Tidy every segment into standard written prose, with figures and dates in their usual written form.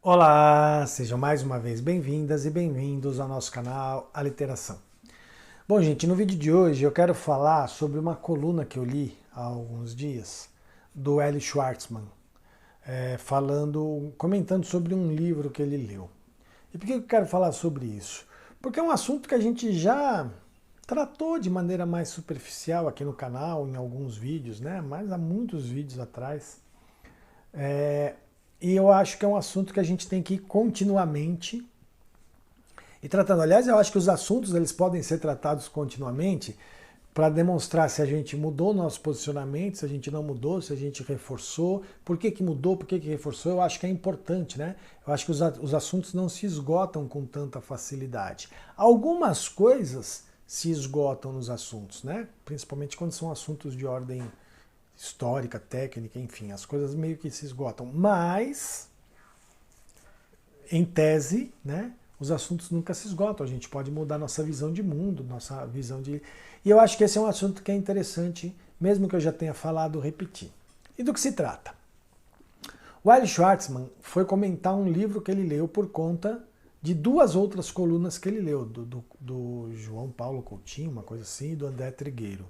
Olá, sejam mais uma vez bem-vindas e bem-vindos ao nosso canal Aliteração. Bom, gente, no vídeo de hoje eu quero falar sobre uma coluna que eu li há alguns dias do Eli Schwartzman, comentando sobre um livro que ele leu. E por que eu quero falar sobre isso? Porque é um assunto que a gente já tratou de maneira mais superficial aqui no canal, em alguns vídeos, né? Mas há muitos vídeos atrás. E eu acho que é um assunto que a gente tem que ir continuamente e tratando. Aliás, eu acho que os assuntos eles podem ser tratados continuamente para demonstrar se a gente mudou o nosso posicionamento, se a gente não mudou, se a gente reforçou, por que mudou, por que reforçou. Eu acho que é importante, né? Eu acho que os assuntos não se esgotam com tanta facilidade. Algumas coisas se esgotam nos assuntos, né? Principalmente quando são assuntos de ordem histórica, técnica, enfim, as coisas meio que se esgotam. Mas, em tese, né, os assuntos nunca se esgotam. A gente pode mudar nossa visão de mundo, nossa visão de... E eu acho que esse é um assunto que é interessante, mesmo que eu já tenha falado, repetir. E do que se trata? O Eli Schwartzman foi comentar um livro que ele leu por conta de duas outras colunas que ele leu, do João Paulo Coutinho, uma coisa assim, e do André Trigueiro,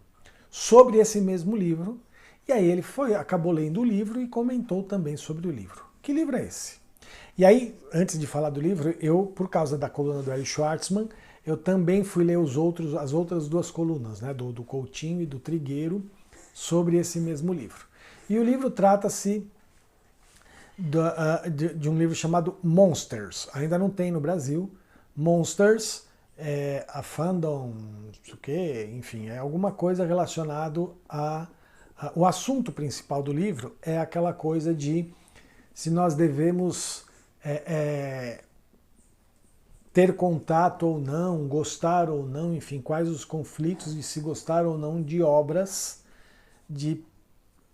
sobre esse mesmo livro. E aí ele acabou lendo o livro e comentou também sobre o livro. Que livro é esse? E aí, antes de falar do livro, eu, por causa da coluna do Eli Schwartzman, eu também fui ler as outras duas colunas, né, do Coutinho e do Trigueiro, sobre esse mesmo livro. E o livro trata-se de um livro chamado Monsters. Ainda não tem no Brasil. Monsters, a fandom, não sei o quê, enfim, é alguma coisa relacionado a... O assunto principal do livro é aquela coisa de se nós devemos ter contato ou não, gostar ou não, enfim, quais os conflitos de se gostar ou não de obras de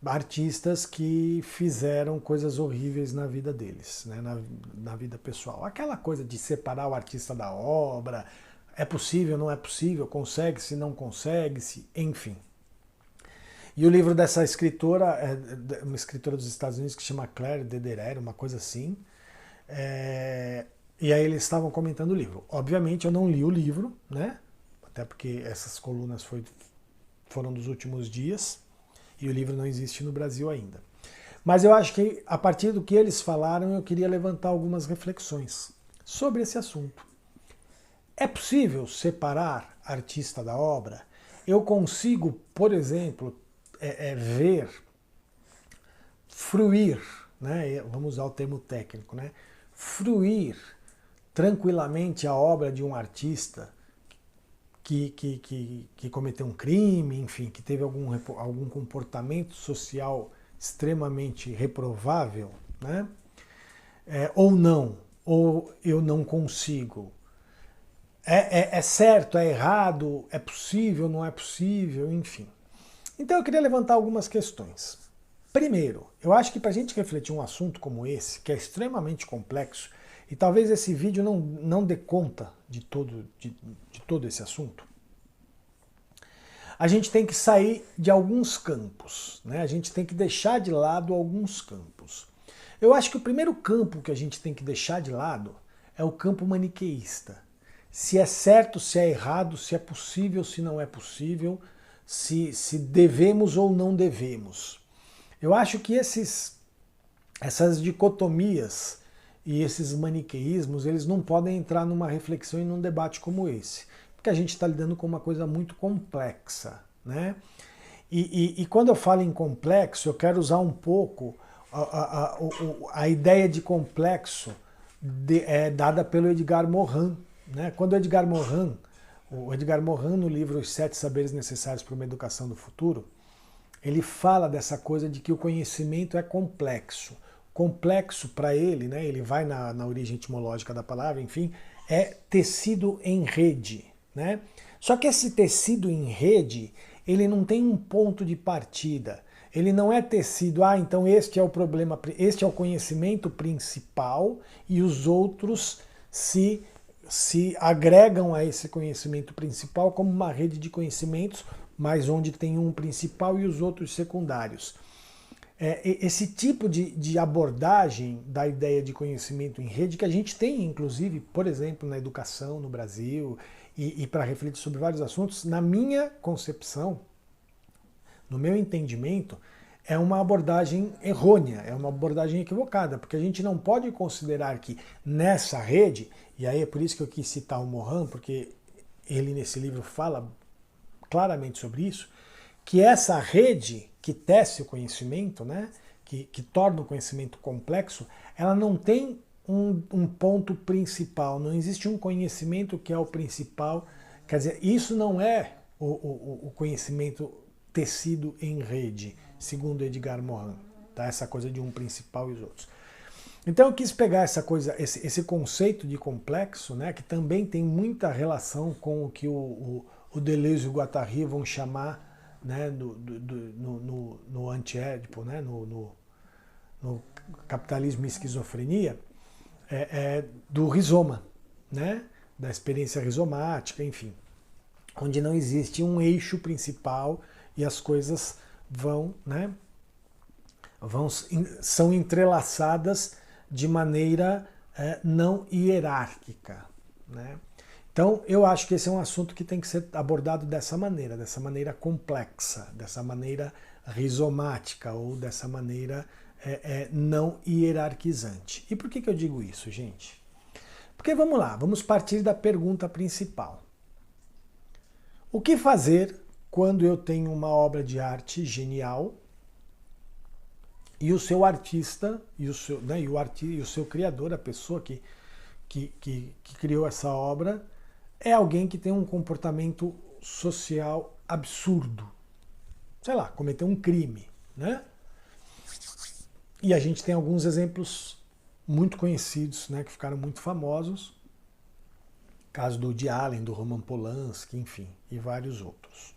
artistas que fizeram coisas horríveis na vida deles, né, na vida pessoal. Aquela coisa de separar o artista da obra, é possível, não é possível, consegue-se, não consegue-se, enfim. E o livro dessa escritora, uma escritora dos Estados Unidos que se chama Claire Dederer, uma coisa assim. E aí eles estavam comentando o livro. Obviamente eu não li o livro, né? Até porque essas colunas foram dos últimos dias e o livro não existe no Brasil ainda. Mas eu acho que a partir do que eles falaram eu queria levantar algumas reflexões sobre esse assunto. É possível separar artista da obra? Eu consigo, por exemplo, ver, fruir, né? Vamos usar o termo técnico, né? Fruir tranquilamente a obra de um artista que cometeu um crime, enfim, que teve algum comportamento social extremamente reprovável, né? Ou não, ou eu não consigo. É certo, é errado, é possível, não é possível, enfim. Então eu queria levantar algumas questões. Primeiro, eu acho que para a gente refletir um assunto como esse, que é extremamente complexo, e talvez esse vídeo não dê conta de todo esse assunto, a gente tem que sair de alguns campos, né? A gente tem que deixar de lado alguns campos. Eu acho que o primeiro campo que a gente tem que deixar de lado é o campo maniqueísta. Se é certo, se é errado, se é possível, se não é possível, se devemos ou não devemos. Eu acho que essas dicotomias e esses maniqueísmos, eles não podem entrar numa reflexão e num debate como esse, porque a gente está lidando com uma coisa muito complexa, né? E quando eu falo em complexo, eu quero usar um pouco a ideia de complexo dada pelo Edgar Morin, né? Quando o Edgar Morin, no livro Os 7 Saberes Necessários para uma Educação do Futuro, ele fala dessa coisa de que o conhecimento é complexo. Complexo para ele, né, ele vai na origem etimológica da palavra, enfim, é tecido em rede. Né? Só que esse tecido em rede, ele não tem um ponto de partida. Ele não é tecido, então este é o problema, este é o conhecimento principal e os outros se agregam a esse conhecimento principal como uma rede de conhecimentos, mas onde tem um principal e os outros secundários. esse tipo de abordagem da ideia de conhecimento em rede que a gente tem, inclusive, por exemplo, na educação no Brasil, e para refletir sobre vários assuntos, na minha concepção, no meu entendimento, é uma abordagem errônea, é uma abordagem equivocada, porque a gente não pode considerar que nessa rede, e aí é por isso que eu quis citar o Mohan, porque ele nesse livro fala claramente sobre isso, que essa rede que tece o conhecimento, né, que torna o conhecimento complexo, ela não tem um ponto principal, não existe um conhecimento que é o principal, quer dizer, isso não é o conhecimento tecido em rede, segundo Edgar Morin, tá? Essa coisa de um principal e os outros. Então eu quis pegar essa coisa, esse conceito de complexo, né, que também tem muita relação com o que o Deleuze e o Guattari vão chamar, né, no antiédipo, né, no capitalismo e esquizofrenia, do rizoma, né, da experiência rizomática, enfim, onde não existe um eixo principal e as coisas vão, né, são entrelaçadas de maneira não hierárquica, né? Então, eu acho que esse é um assunto que tem que ser abordado dessa maneira complexa, dessa maneira rizomática ou dessa maneira não hierarquizante. E por que eu digo isso, gente? Porque vamos lá, vamos partir da pergunta principal. O que fazer quando eu tenho uma obra de arte genial e o seu artista e o seu criador, a pessoa que criou essa obra, é alguém que tem um comportamento social absurdo. Sei lá, cometeu um crime, né? E a gente tem alguns exemplos muito conhecidos, né, que ficaram muito famosos. Caso do Woody Allen, do Roman Polanski, enfim, e vários outros.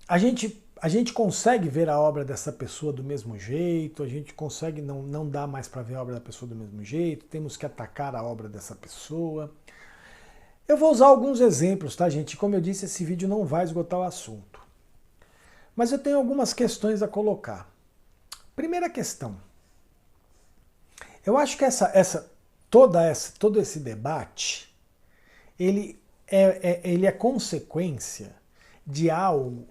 A gente consegue ver a obra dessa pessoa do mesmo jeito, a gente consegue, não dá mais para ver a obra da pessoa do mesmo jeito, temos que atacar a obra dessa pessoa. Eu vou usar alguns exemplos, tá, gente? Como eu disse, esse vídeo não vai esgotar o assunto. Mas eu tenho algumas questões a colocar. Primeira questão. Eu acho que todo esse debate, ele é consequência de algo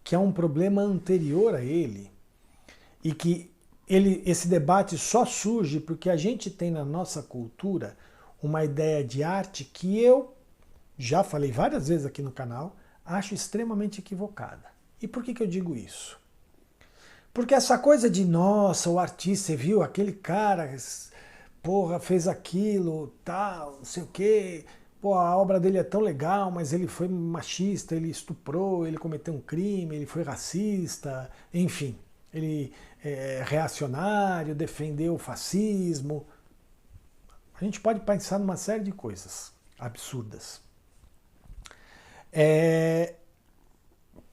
que é um problema anterior a ele e que esse debate só surge porque a gente tem na nossa cultura uma ideia de arte que eu já falei várias vezes aqui no canal, acho extremamente equivocada. E por que eu digo isso? Porque essa coisa de, nossa, o artista, você viu aquele cara, porra, fez aquilo, tal, não sei o quê, pô, a obra dele é tão legal, mas ele foi machista, ele estuprou, ele cometeu um crime, ele foi racista, enfim, ele é reacionário, defendeu o fascismo. A gente pode pensar numa série de coisas absurdas.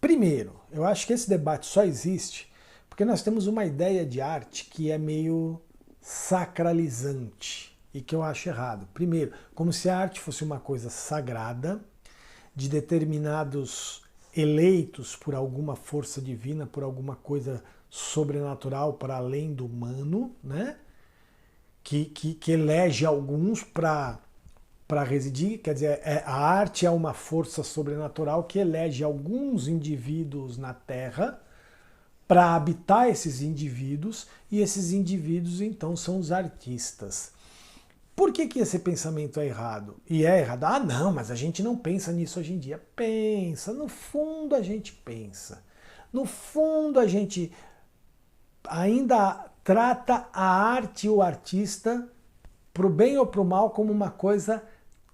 Primeiro, eu acho que esse debate só existe porque nós temos uma ideia de arte que é meio sacralizante e que eu acho errado. Primeiro, como se a arte fosse uma coisa sagrada, de determinados eleitos por alguma força divina, por alguma coisa sobrenatural para além do humano, né? que elege alguns para residir, quer dizer, a arte é uma força sobrenatural que elege alguns indivíduos na Terra para habitar esses indivíduos, e esses indivíduos então são os artistas. Por que esse pensamento é errado? E é errado. Ah, não, mas a gente não pensa nisso hoje em dia. Pensa, no fundo a gente pensa. No fundo a gente ainda trata a arte e o artista, pro bem ou pro mal, como uma coisa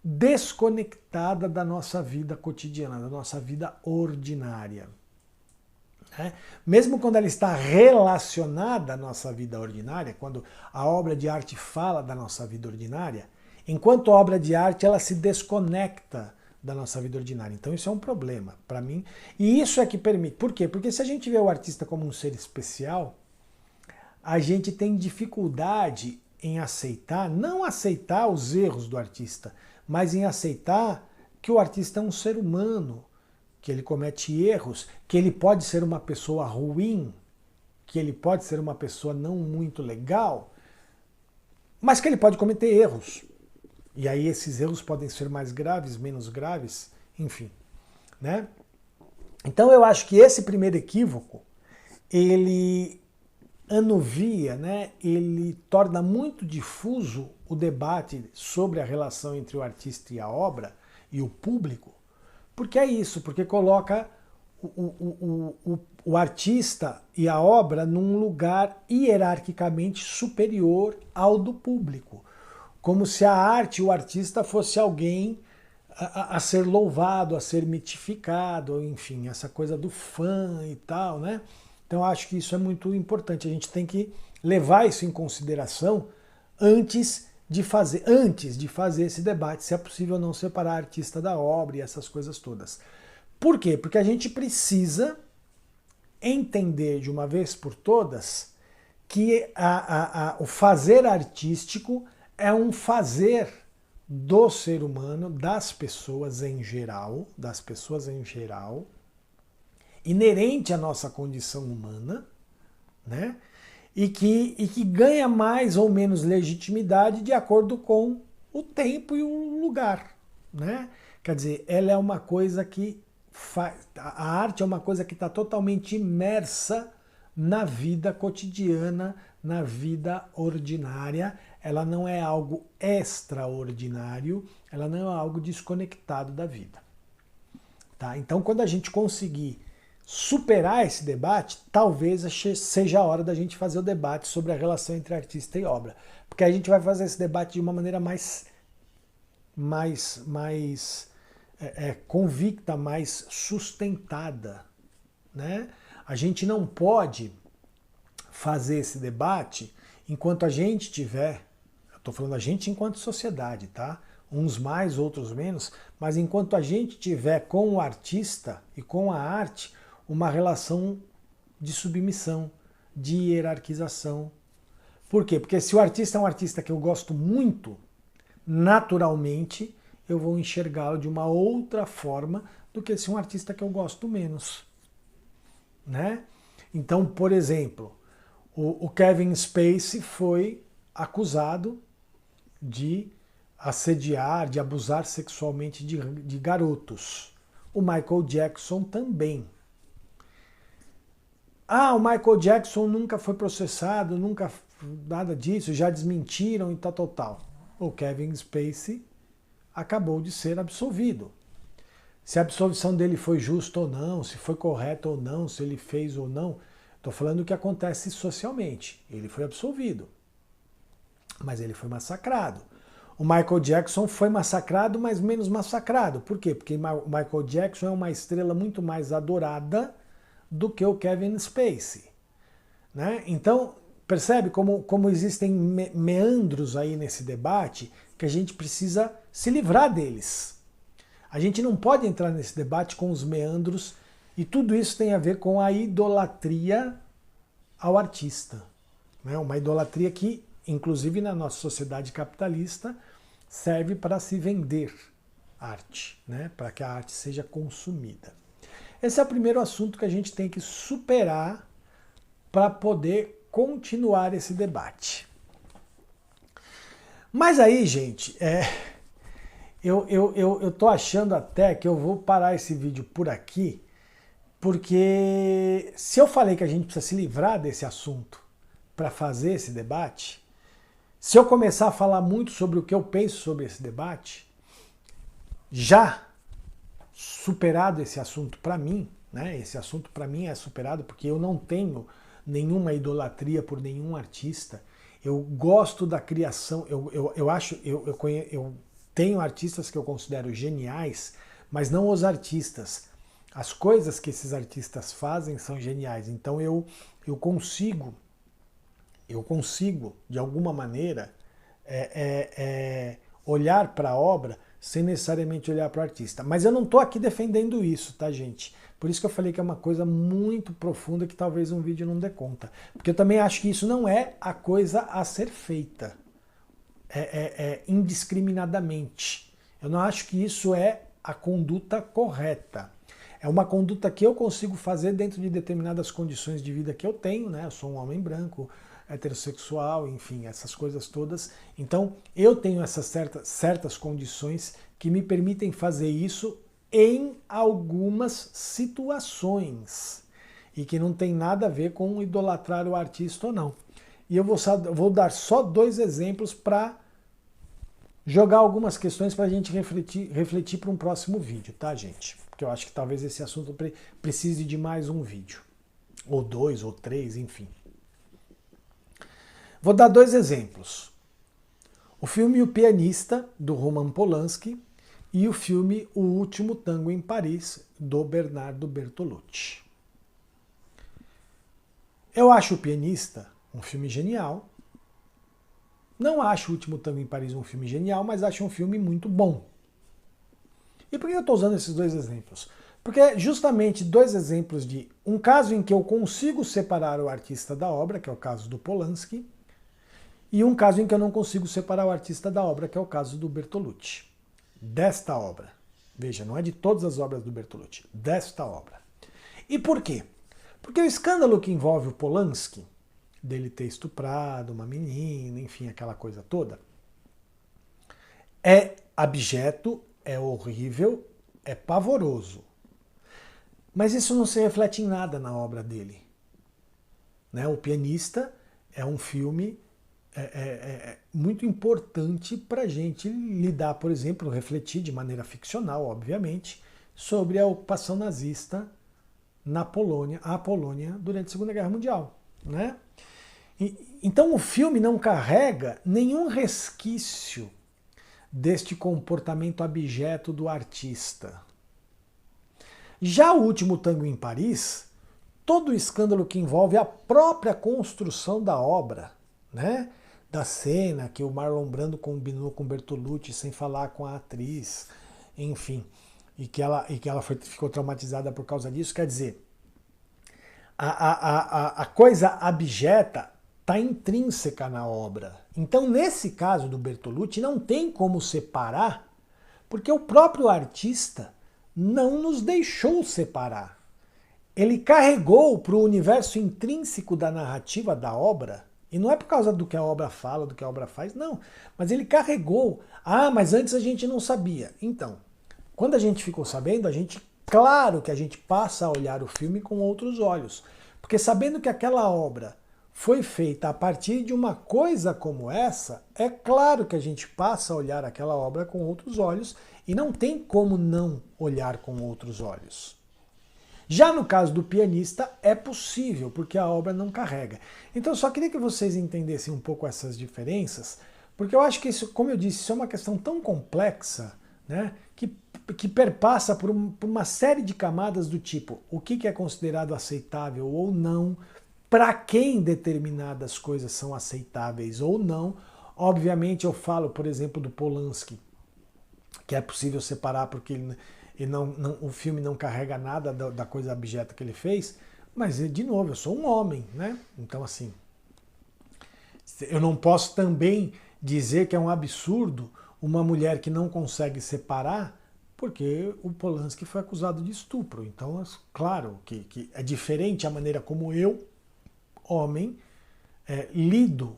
desconectada da nossa vida cotidiana, da nossa vida ordinária. Mesmo quando ela está relacionada à nossa vida ordinária, quando a obra de arte fala da nossa vida ordinária, enquanto obra de arte ela se desconecta da nossa vida ordinária. Então isso é um problema para mim. E isso é que permite. Por quê? Porque se a gente vê o artista como um ser especial, a gente tem dificuldade em aceitar, não aceitar os erros do artista, mas em aceitar que o artista é um ser humano que ele comete erros, que ele pode ser uma pessoa ruim, que ele pode ser uma pessoa não muito legal, mas que ele pode cometer erros. E aí esses erros podem ser mais graves, menos graves, enfim, né? Então eu acho que esse primeiro equívoco, ele anuvia, né? Ele torna muito difuso o debate sobre a relação entre o artista e a obra e o público, porque é isso, porque coloca o artista e a obra num lugar hierarquicamente superior ao do público, como se a arte e o artista fosse alguém a ser louvado, a ser mitificado, enfim, essa coisa do fã e tal, né? Então eu acho que isso é muito importante, a gente tem que levar isso em consideração antes de fazer esse debate, se é possível ou não separar artista da obra e essas coisas todas. Por quê? Porque a gente precisa entender de uma vez por todas que o fazer artístico é um fazer do ser humano, das pessoas em geral, inerente à nossa condição humana, né? E que ganha mais ou menos legitimidade de acordo com o tempo e o lugar, né? Quer dizer, ela é uma coisa que a arte é uma coisa que está totalmente imersa na vida cotidiana, na vida ordinária. Ela não é algo extraordinário, ela não é algo desconectado da vida. Tá? Então, quando a gente conseguir superar esse debate, talvez seja a hora da gente fazer o debate sobre a relação entre artista e obra. Porque a gente vai fazer esse debate de uma maneira mais convicta, mais sustentada, né? A gente não pode fazer esse debate enquanto a gente tiver, eu estou falando a gente enquanto sociedade, tá? Uns mais, outros menos, mas enquanto a gente tiver com o artista e com a arte uma relação de submissão, de hierarquização. Por quê? Porque se o artista é um artista que eu gosto muito, naturalmente eu vou enxergá-lo de uma outra forma do que se um artista que eu gosto menos, né? Então, por exemplo, o Kevin Spacey foi acusado de assediar, de abusar sexualmente de garotos. O Michael Jackson também. Ah, o Michael Jackson nunca foi processado, nunca nada disso, já desmentiram e tal. O Kevin Spacey acabou de ser absolvido. Se a absolvição dele foi justa ou não, se foi correta ou não, se ele fez ou não, estou falando o que acontece socialmente. Ele foi absolvido, mas ele foi massacrado. O Michael Jackson foi massacrado, mas menos massacrado. Por quê? Porque o Michael Jackson é uma estrela muito mais adorada do que o Kevin Spacey, né? Então, percebe como existem meandros aí nesse debate que a gente precisa se livrar deles. A gente não pode entrar nesse debate com os meandros, e tudo isso tem a ver com a idolatria ao artista, né? Uma idolatria que, inclusive na nossa sociedade capitalista, serve para se vender arte, né? Para que a arte seja consumida. Esse é o primeiro assunto que a gente tem que superar para poder continuar esse debate. Mas aí, gente, eu tô achando até que eu vou parar esse vídeo por aqui, porque se eu falei que a gente precisa se livrar desse assunto para fazer esse debate, se eu começar a falar muito sobre o que eu penso sobre esse debate, já superado esse assunto para mim, né? Esse assunto para mim é superado porque eu não tenho nenhuma idolatria por nenhum artista. Eu gosto da criação, eu tenho artistas que eu considero geniais, mas não os artistas. As coisas que esses artistas fazem são geniais. Então eu consigo, de alguma maneira, olhar para a obra sem necessariamente olhar para o artista. Mas eu não estou aqui defendendo isso, tá, gente? Por isso que eu falei que é uma coisa muito profunda que talvez um vídeo não dê conta. Porque eu também acho que isso não é a coisa a ser feita indiscriminadamente. Eu não acho que isso é a conduta correta. É uma conduta que eu consigo fazer dentro de determinadas condições de vida que eu tenho, né? Eu sou um homem branco, heterossexual, enfim, essas coisas todas. Então, eu tenho essas certas condições que me permitem fazer isso em algumas situações e que não tem nada a ver com idolatrar o artista ou não. E eu vou dar só 2 exemplos para jogar algumas questões para a gente refletir para um próximo vídeo, tá, gente? Porque eu acho que talvez esse assunto precise de mais um vídeo. Ou 2, ou 3, enfim. Vou dar 2 exemplos. O filme O Pianista, do Roman Polanski, e o filme O Último Tango em Paris, do Bernardo Bertolucci. Eu acho O Pianista um filme genial. Não acho O Último Tango em Paris um filme genial, mas acho um filme muito bom. E por que eu estou usando esses 2 exemplos? Porque justamente 2 exemplos de um caso em que eu consigo separar o artista da obra, que é o caso do Polanski, e um caso em que eu não consigo separar o artista da obra, que é o caso do Bertolucci. Desta obra. Veja, não é de todas as obras do Bertolucci, desta obra. E por quê? Porque o escândalo que envolve o Polanski, dele ter estuprado uma menina, enfim, aquela coisa toda, é abjeto, é horrível, é pavoroso. Mas isso não se reflete em nada na obra dele. Né? O Pianista é um filme muito importante para a gente lidar, por exemplo, refletir de maneira ficcional, obviamente, sobre a ocupação nazista na Polônia, a Polônia durante a Segunda Guerra Mundial. Né? Então o filme não carrega nenhum resquício deste comportamento abjeto do artista. Já O Último Tango em Paris, todo o escândalo que envolve a própria construção da obra, né? Da cena que o Marlon Brando combinou com Bertolucci sem falar com a atriz, enfim, e que ela ficou traumatizada por causa disso, quer dizer, a coisa abjeta está intrínseca na obra. Então, nesse caso do Bertolucci, não tem como separar, porque o próprio artista não nos deixou separar. Ele carregou para o universo intrínseco da narrativa da obra, e não é por causa do que a obra fala, do que a obra faz, não. Mas ele carregou. Ah, mas antes a gente não sabia. Então, quando a gente ficou sabendo, claro que a gente passa a olhar o filme com outros olhos. Porque sabendo que aquela obra foi feita a partir de uma coisa como essa, é claro que a gente passa a olhar aquela obra com outros olhos e não tem como não olhar com outros olhos. Já no caso do Pianista, é possível, porque a obra não carrega. Então, eu só queria que vocês entendessem um pouco essas diferenças, porque eu acho que isso, como eu disse, isso é uma questão tão complexa, né, que perpassa por uma série de camadas do tipo, o que é considerado aceitável ou não, para quem determinadas coisas são aceitáveis ou não. Obviamente, eu falo, por exemplo, do Polanski, que é possível separar porque o filme não carrega nada da coisa abjeta que ele fez, mas, de novo, eu sou um homem, né? Então, assim, eu não posso também dizer que é um absurdo uma mulher que não consegue separar, porque o Polanski foi acusado de estupro. Então, claro que é diferente a maneira como eu, homem, lido,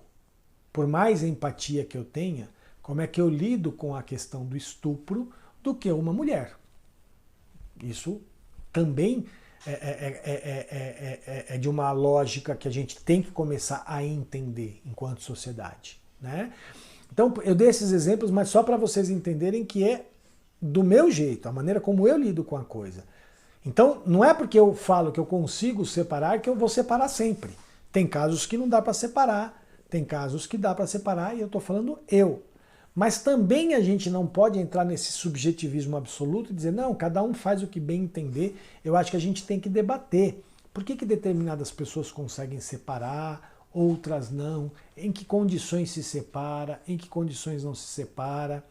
por mais empatia que eu tenha, como é que eu lido com a questão do estupro do que uma mulher. Isso também é de uma lógica que a gente tem que começar a entender enquanto sociedade. Né? Então, eu dei esses exemplos, mas só para vocês entenderem que é do meu jeito, a maneira como eu lido com a coisa. Então, não é porque eu falo que eu consigo separar que eu vou separar sempre. Tem casos que não dá para separar, tem casos que dá para separar, e eu estou falando eu. Mas também a gente não pode entrar nesse subjetivismo absoluto e dizer, não, cada um faz o que bem entender. Eu acho que a gente tem que debater. Por que determinadas pessoas conseguem separar, outras não? Em que condições se separa, em que condições não se separa?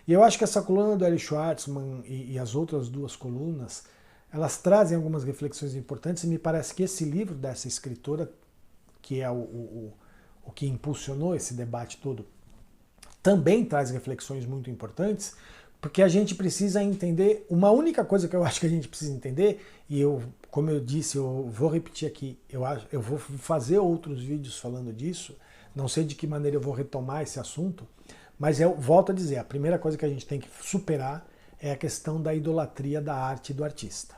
E eu acho que essa coluna do Eli Schwartzman e as outras 2 colunas, elas trazem algumas reflexões importantes, e me parece que esse livro dessa escritora, que é o que impulsionou esse debate todo, também traz reflexões muito importantes, Porque a gente precisa entender, uma única coisa que eu acho que a gente precisa entender, e eu, como eu disse, eu vou repetir aqui, eu vou fazer outros vídeos falando disso, não sei de que maneira eu vou retomar esse assunto, mas eu volto a dizer, a primeira coisa que a gente tem que superar é a questão da idolatria da arte e do artista.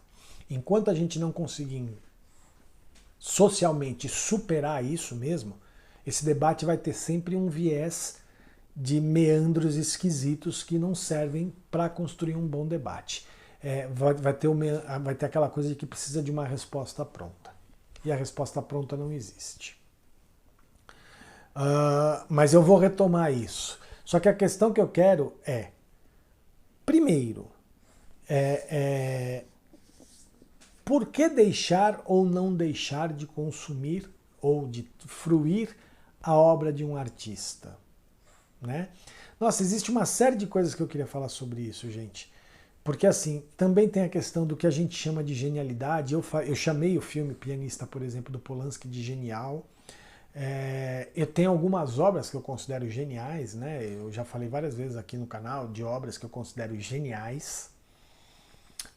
Enquanto a gente não conseguir socialmente superar isso mesmo, esse debate vai ter sempre um viés de meandros esquisitos que não servem para construir um bom debate. Vai ter aquela coisa de que precisa de uma resposta pronta. E a resposta pronta não existe. Mas eu vou retomar isso. Só que a questão que eu quero é, primeiro, por que deixar ou não deixar de consumir ou de fruir a obra de um artista? Né? Nossa, existe uma série de coisas que eu queria falar sobre isso, gente. Porque assim, também tem a questão do que a gente chama de genialidade. Eu chamei o filme Pianista, por exemplo, do Polanski de genial. Eu tenho algumas obras que eu considero geniais, né? Eu já falei várias vezes aqui no canal de obras que eu considero geniais.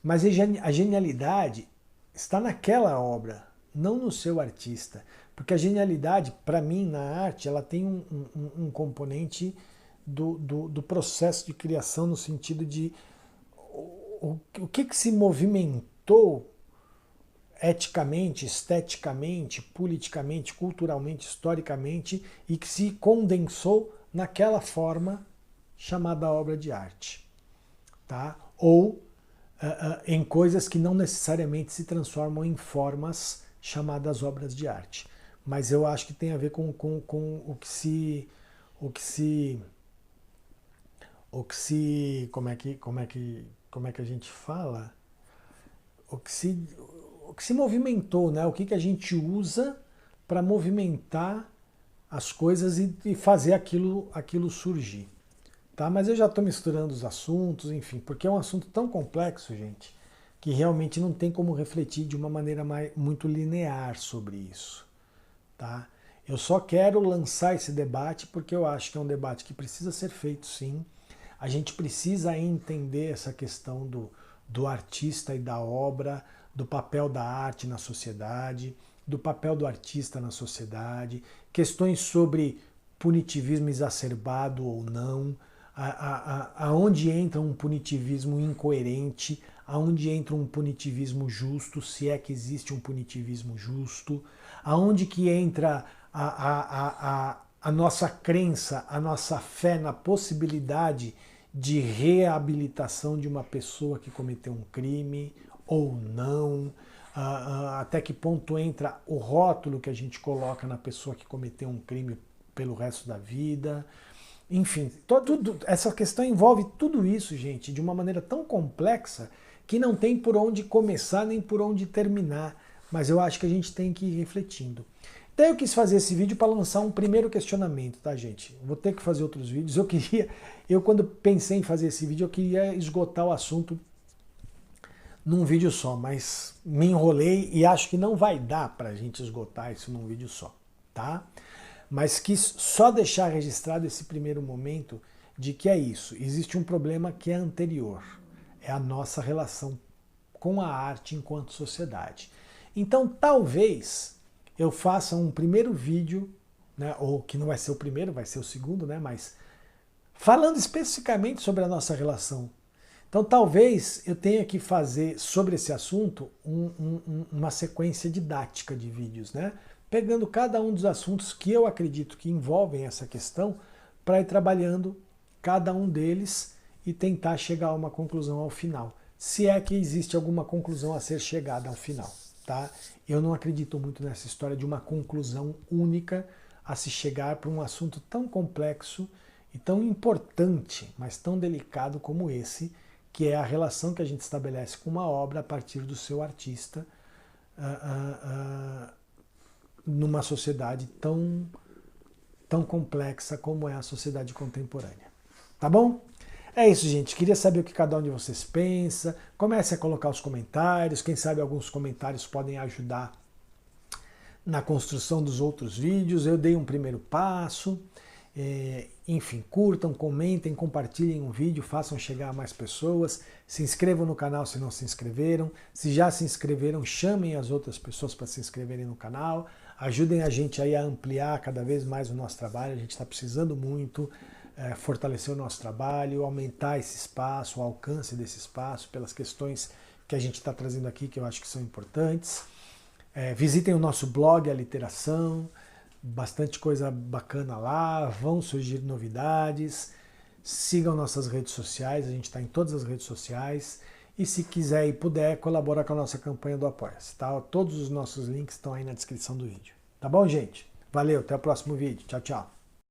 Mas a genialidade está naquela obra, não no seu artista. Porque a genialidade, para mim, na arte, ela tem um componente do processo de criação no sentido de o que se movimentou eticamente, esteticamente, politicamente, culturalmente, historicamente e que se condensou naquela forma chamada obra de arte. Tá? Ou em coisas que não necessariamente se transformam em formas chamadas obras de arte. Mas eu acho que tem a ver com o que se como é que a gente fala? O que se movimentou, né? O que a gente usa para movimentar as coisas e fazer aquilo surgir. Tá? Mas eu já estou misturando os assuntos, enfim, porque é um assunto tão complexo, gente, que realmente não tem como refletir de uma maneira muito linear sobre isso. Tá? Eu só quero lançar esse debate porque eu acho que é um debate que precisa ser feito, sim. A gente precisa entender essa questão do artista e da obra, do papel da arte na sociedade, do papel do artista na sociedade, questões sobre punitivismo exacerbado ou não, aonde entra um punitivismo incoerente, aonde entra um punitivismo justo, se é que existe um punitivismo justo, aonde que entra a nossa crença, a nossa fé na possibilidade de reabilitação de uma pessoa que cometeu um crime ou não, até que ponto entra o rótulo que a gente coloca na pessoa que cometeu um crime pelo resto da vida. Enfim, essa questão envolve tudo isso, gente, de uma maneira tão complexa que não tem por onde começar nem por onde terminar, mas eu acho que a gente tem que ir refletindo. Então eu quis fazer esse vídeo para lançar um primeiro questionamento, tá, gente? Vou ter que fazer outros vídeos. Eu quando pensei em fazer esse vídeo, eu queria esgotar o assunto num vídeo só, mas me enrolei e acho que não vai dar para a gente esgotar isso num vídeo só, tá? Mas quis só deixar registrado esse primeiro momento de que é isso. Existe um problema que é anterior. É a nossa relação com a arte enquanto sociedade. Então, talvez eu faça um primeiro vídeo, né, ou que não vai ser o primeiro, vai ser o segundo, né, mas falando especificamente sobre a nossa relação. Então, talvez eu tenha que fazer sobre esse assunto uma sequência didática de vídeos, né? Pegando cada um dos assuntos que eu acredito que envolvem essa questão para ir trabalhando cada um deles e tentar chegar a uma conclusão ao final. Se é que existe alguma conclusão a ser chegada ao final, tá? Eu não acredito muito nessa história de uma conclusão única a se chegar para um assunto tão complexo e tão importante, mas tão delicado como esse, que é a relação que a gente estabelece com uma obra a partir do seu artista, numa sociedade tão complexa como é a sociedade contemporânea. Tá bom? É isso, gente. Queria saber o que cada um de vocês pensa. Comece a colocar os comentários. Quem sabe alguns comentários podem ajudar na construção dos outros vídeos. Eu dei um primeiro passo. Enfim, curtam, comentem, compartilhem o vídeo, façam chegar a mais pessoas, se inscrevam no canal se não se inscreveram, se já se inscreveram, chamem as outras pessoas para se inscreverem no canal, ajudem a gente aí a ampliar cada vez mais o nosso trabalho, a gente está precisando muito fortalecer o nosso trabalho, aumentar esse espaço, o alcance desse espaço, pelas questões que a gente está trazendo aqui, que eu acho que são importantes. Visitem o nosso blog, A Literação, bastante coisa bacana lá, vão surgir novidades, sigam nossas redes sociais, a gente está em todas as redes sociais, e se quiser e puder, colabora com a nossa campanha do Apoia-se, tá? Todos os nossos links estão aí na descrição do vídeo. Tá bom, gente? Valeu, até o próximo vídeo. Tchau, tchau.